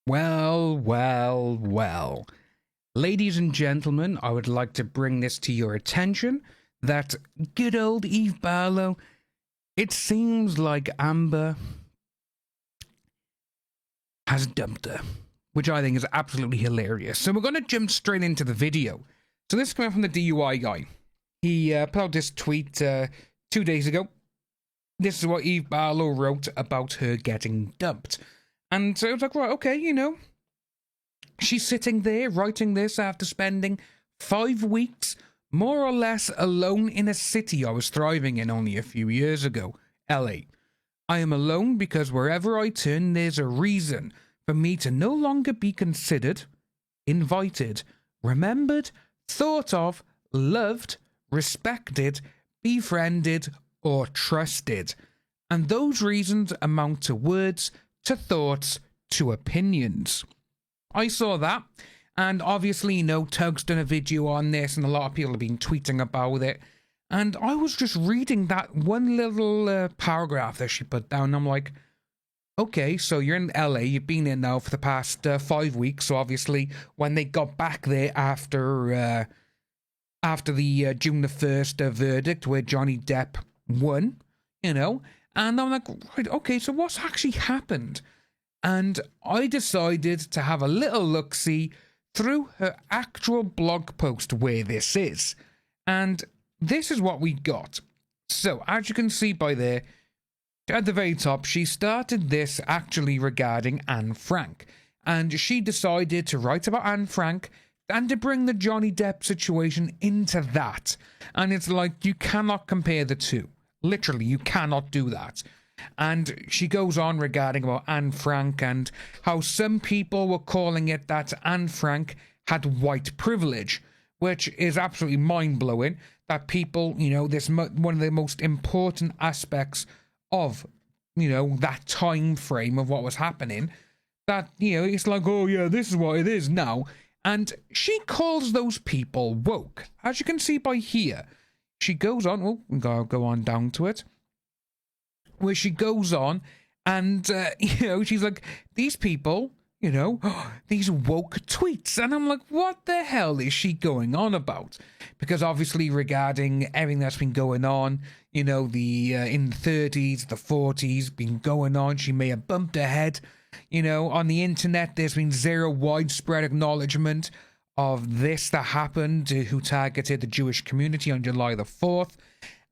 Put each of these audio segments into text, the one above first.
Well, well, well. Ladies and gentlemen, I would like to bring this to your attention that good old Eve Barlow, it seems like Amber has dumped her, which I think is absolutely hilarious. So we're going to jump straight into the video. So this is coming from the DUI guy. He put out this tweet 2 days ago. This is what Eve Barlow wrote about her getting dumped. And so it was like, right, okay, you know, she's sitting there writing this after spending 5 weeks, more or less, alone in a city I was thriving in only a few years ago, LA. I am alone because wherever I turn, there's a reason for me to no longer be considered, invited, remembered, thought of, loved, respected, befriended, or trusted. And those reasons amount to words, to thoughts, to opinions. I saw that, and obviously, you know, Tug's done a video on this, and a lot of people have been tweeting about it. And I was just reading that one little paragraph that she put down, and I'm like, okay, so you're in LA, you've been in now for the past 5 weeks, so obviously, when they got back there after the June the 1st verdict, where Johnny Depp won, you know, and I'm like, right, okay, so what's actually happened? And I decided to have a little look-see through her actual blog post where this is. And this is what we got. So, as you can see by there, at the very top, she started this actually regarding Anne Frank. And she decided to write about Anne Frank and to bring the Johnny Depp situation into that. And it's like, you cannot compare the two. Literally, you cannot do that. And she goes on regarding about Anne Frank and how some people were calling it that Anne Frank had white privilege, which is absolutely mind-blowing, that people, you know, this one of the most important aspects of, you know, that time frame of what was happening, that, you know, it's like, oh yeah, this is what it is now. And she calls those people woke. As you can see by here, she goes on, oh, we'll go on down to it, where she goes on and, you know, she's like, these people, you know, these woke tweets. And I'm like, what the hell is she going on about? Because obviously regarding everything that's been going on, you know, the in the 30s, the 40s, been going on, she may have bumped her head. You know, on the internet, there's been zero widespread acknowledgement of this that happened, who targeted the Jewish community on July the 4th.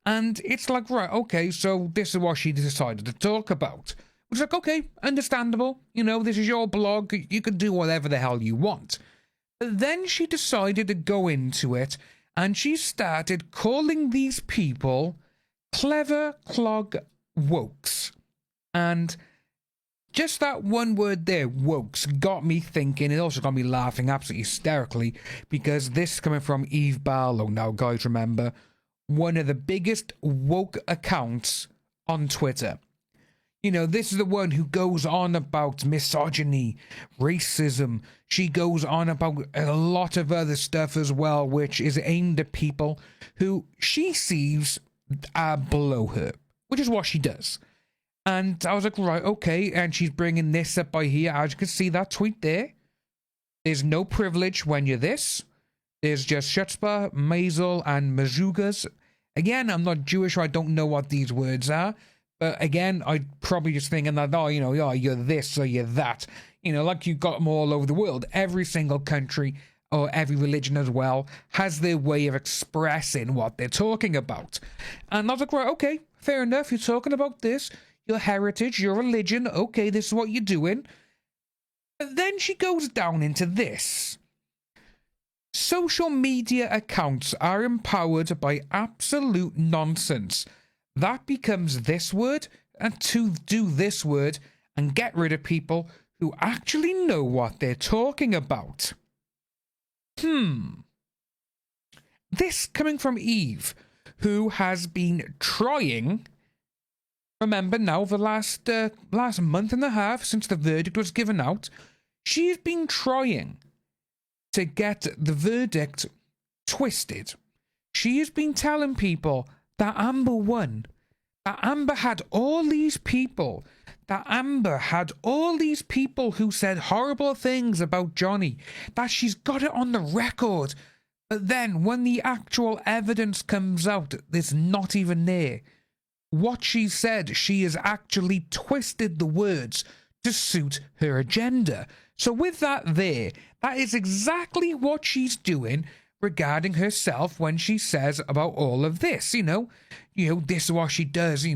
And it's like, right, okay, so this is what she decided to talk about. It's like, okay, understandable. You know, this is your blog. You can do whatever the hell you want. But then she decided to go into it, and she started calling these people clever clog wokes. And just that one word there, wokes, got me thinking. It also got me laughing absolutely hysterically, because this is coming from Eve Barlow. Now, guys, remember, one of the biggest woke accounts on Twitter. You know, this is the one who goes on about misogyny, racism. She goes on about a lot of other stuff as well, which is aimed at people who she sees are below her, which is what she does. And I was like, right, okay. And she's bringing this up by here. As you can see that tweet there. There's no privilege when you're this. There's just chutzpah, mazel, and mazugas. Again, I'm not Jewish, or I don't know what these words are. But again, I'd probably just thinking that, oh, you know, oh, you're this or you're that. You know, like you've got them all over the world. Every single country, or every religion as well, has their way of expressing what they're talking about. And I was like, right, okay, fair enough. You're talking about this, your heritage, your religion. Okay, this is what you're doing. But then she goes down into this. Social media accounts are empowered by absolute nonsense. That becomes this word, and to do this word and get rid of people who actually know what they're talking about. This coming from Eve, who has been trying, remember now, the last month and a half since the verdict was given out, she has been trying to get the verdict twisted. She has been telling people that Amber won, that Amber had all these people that Amber had all these people who said horrible things about Johnny, that she's got it on the record. But then when the actual evidence comes out, there's not even there. What she said, she has actually twisted the words to suit her agenda. So with that there, that is exactly what she's doing regarding herself when she says about all of this, this is what she does,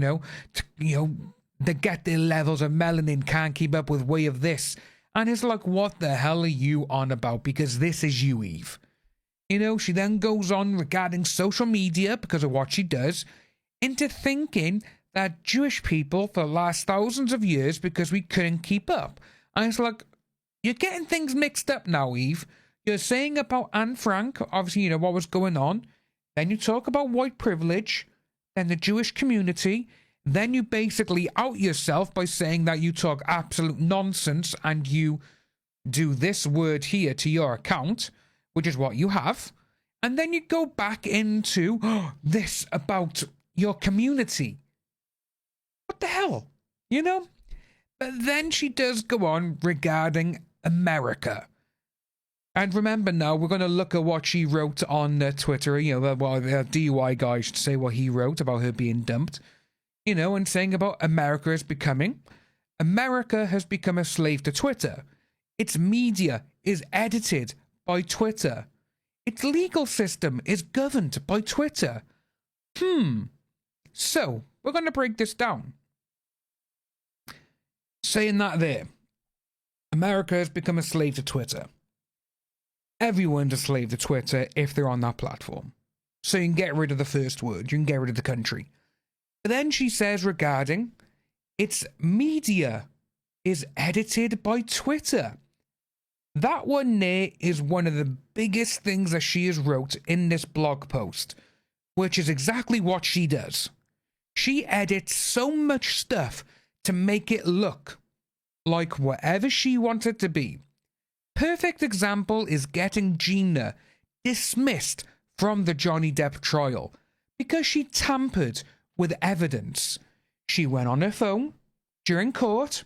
they get their levels of melanin, can't keep up with way of this. And it's like, what the hell are you on about? Because this is you, Eve. She then goes on regarding social media, because of what she does, into thinking that Jewish people for the last thousands of years, because we couldn't keep up. And it's like, you're getting things mixed up now, Eve. You're saying about Anne Frank, obviously, what was going on. Then you talk about white privilege, then the Jewish community. Then you basically out yourself by saying that you talk absolute nonsense and you do this word here to your account, which is what you have. And then you go back into this about your community. What the hell? But then she does go on regarding America. And remember now, we're going to look at what she wrote on Twitter. The DUI guy should say what he wrote about her being dumped. And saying about America has become a slave to Twitter. Its media is edited by Twitter. Its legal system is governed by Twitter. So, we're going to break this down. Saying that there, America has become a slave to Twitter. Everyone's a slave to Twitter if they're on that platform. So you can get rid of the first word, you can get rid of the country. But then she says regarding its media is edited by Twitter. That one there is one of the biggest things that she has wrote in this blog post, which is exactly what she does. She edits so much stuff to make it look like whatever she wants it to be. Perfect example is getting Gina dismissed from the Johnny Depp trial because she tampered with evidence. She went on her phone during court.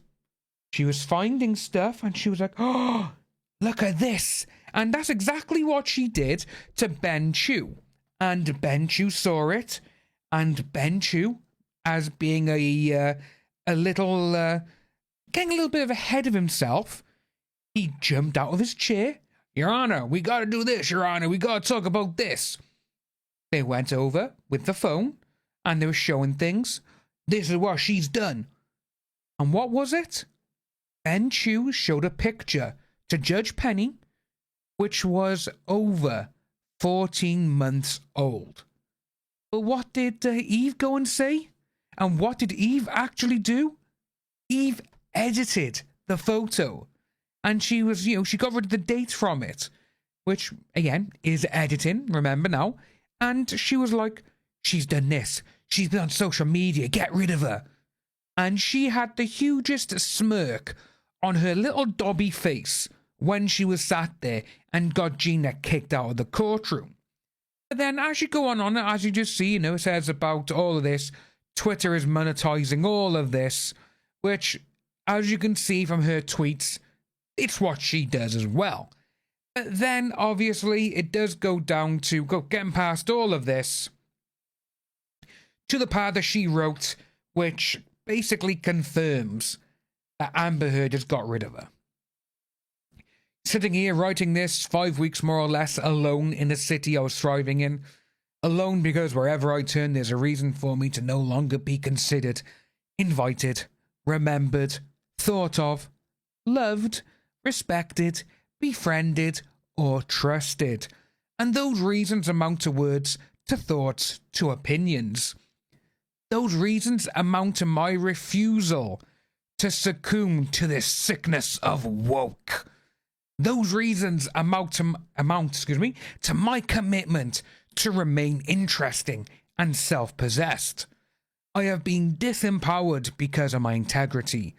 She was finding stuff and she was like, oh, look at this. And that's exactly what she did to Ben Chew. And Ben Chew saw it. And Ben Chew, as being a little, getting a little bit ahead of himself, he jumped out of his chair. Your Honor, we got to do this, Your Honor. We got to talk about this. They went over with the phone. And they were showing things. This is what she's done. And what was it? Ben Chew showed a picture to Judge Penny, which was over 14 months old. But what did Eve go and say? And what did Eve actually do? Eve edited the photo. And she was, she got rid of the date from it. Which, again, is editing, remember now. And she was like, she's done this. She's been on social media. Get rid of her. And she had the hugest smirk on her little Dobby face when she was sat there and got Gina kicked out of the courtroom. But then as you go on, as you just see, it says about all of this, Twitter is monetizing all of this, which, as you can see from her tweets, it's what she does as well. But then, obviously, it does go down to getting past all of this to the part that she wrote, which basically confirms that Amber Heard has got rid of her. Sitting here writing this 5 weeks more or less alone in the city I was thriving in. Alone because wherever I turn there's a reason for me to no longer be considered, invited, remembered, thought of, loved, respected, befriended, or trusted. And those reasons amount to words, to thoughts, to opinions. Those reasons amount to my refusal to succumb to this sickness of woke. Those reasons amount to my commitment to remain interesting and self-possessed. I have been disempowered because of my integrity.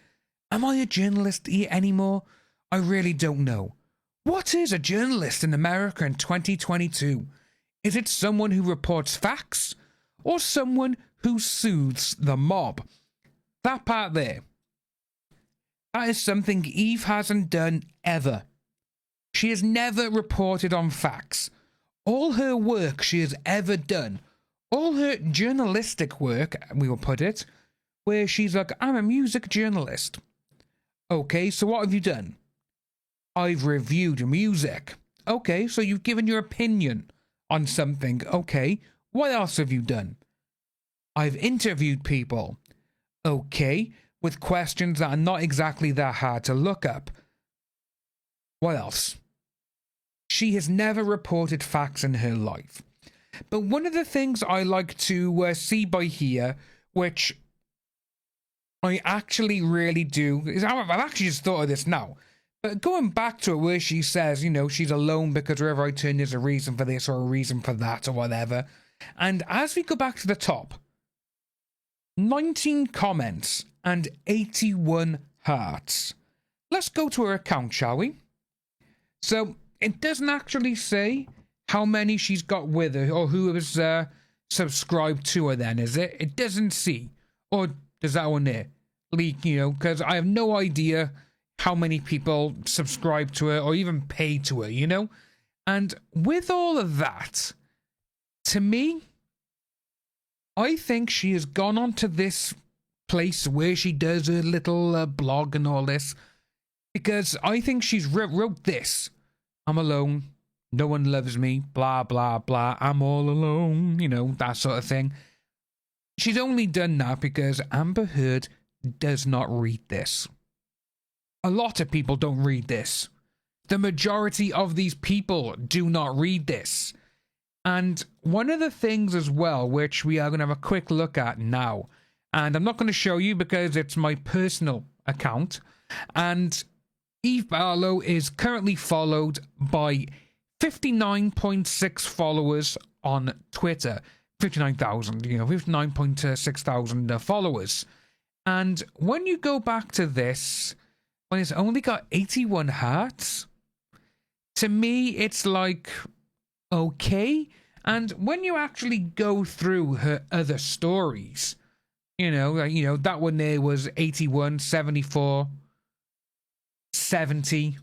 Am I a journalist anymore? I really don't know. What is a journalist in America in 2022? Is it someone who reports facts or someone who soothes the mob? That part there. That is something Eve hasn't done ever. She has never reported on facts. All her work she has ever done, all her journalistic work, we will put it, where she's like, I'm a music journalist. Okay, so what have you done? I've reviewed music. Okay, so you've given your opinion on something. Okay, what else have you done? I've interviewed people. Okay, with questions that are not exactly that hard to look up. What else? She has never reported facts in her life. But one of the things I like to see by here, which I actually really do, is I've actually just thought of this now. But going back to it where she says, you know, she's alone because wherever I turn there's a reason for this or a reason for that or whatever. And as we go back to the top, 19 comments and 81 hearts. Let's go to her account, shall we? So it doesn't actually say how many she's got with her or who has subscribed to her then, is it? It doesn't see. Or does that one there leak, you know, because I have no idea how many people subscribe to her or even pay to her, you know? And with all of that, to me, I think she has gone onto this place where she does her little blog and all this, because I think she's wrote this. I'm alone. No one loves me. Blah, blah, blah. I'm all alone. You know, that sort of thing. She's only done that because Amber Heard does not read this. A lot of people don't read this. The majority of these people do not read this. And one of the things as well, which we are going to have a quick look at now, and I'm not going to show you because it's my personal account, and Eve Barlow is currently followed by 59.6 followers on Twitter. 59,000, you know, 59.6 thousand followers. And when you go back to this, when it's only got 81 hearts, to me, it's like, okay. And when you actually go through her other stories, you know, that one there was 81, 74, 70.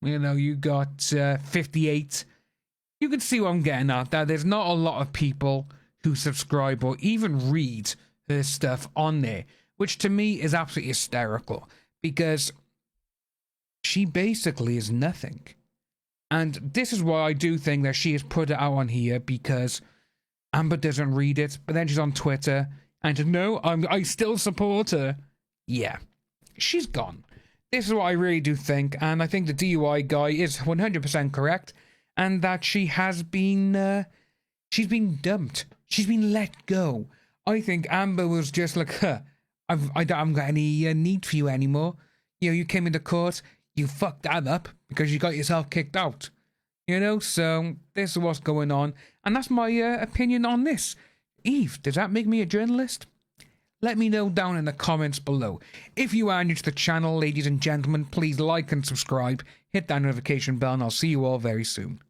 You know, you got 58. You can see what I'm getting at. That there's not a lot of people who subscribe or even read her stuff on there, which to me is absolutely hysterical because she basically is nothing. And this is why I do think that she has put it out on here, because Amber doesn't read it, but then she's on Twitter and no, I still support her. Yeah, she's gone. This is what I really do think, and I think the DUI guy is 100% correct, and that she has been, she's been dumped. She's been let go. I think Amber was just like, I haven't got any need for you anymore. You know, you came into court, you fucked that up because you got yourself kicked out. You know, so this is what's going on, and that's my opinion on this. Eve, does that make me a journalist? Let me know down in the comments below. If you are new to the channel, ladies and gentlemen, please like and subscribe, hit that notification bell, and I'll see you all very soon.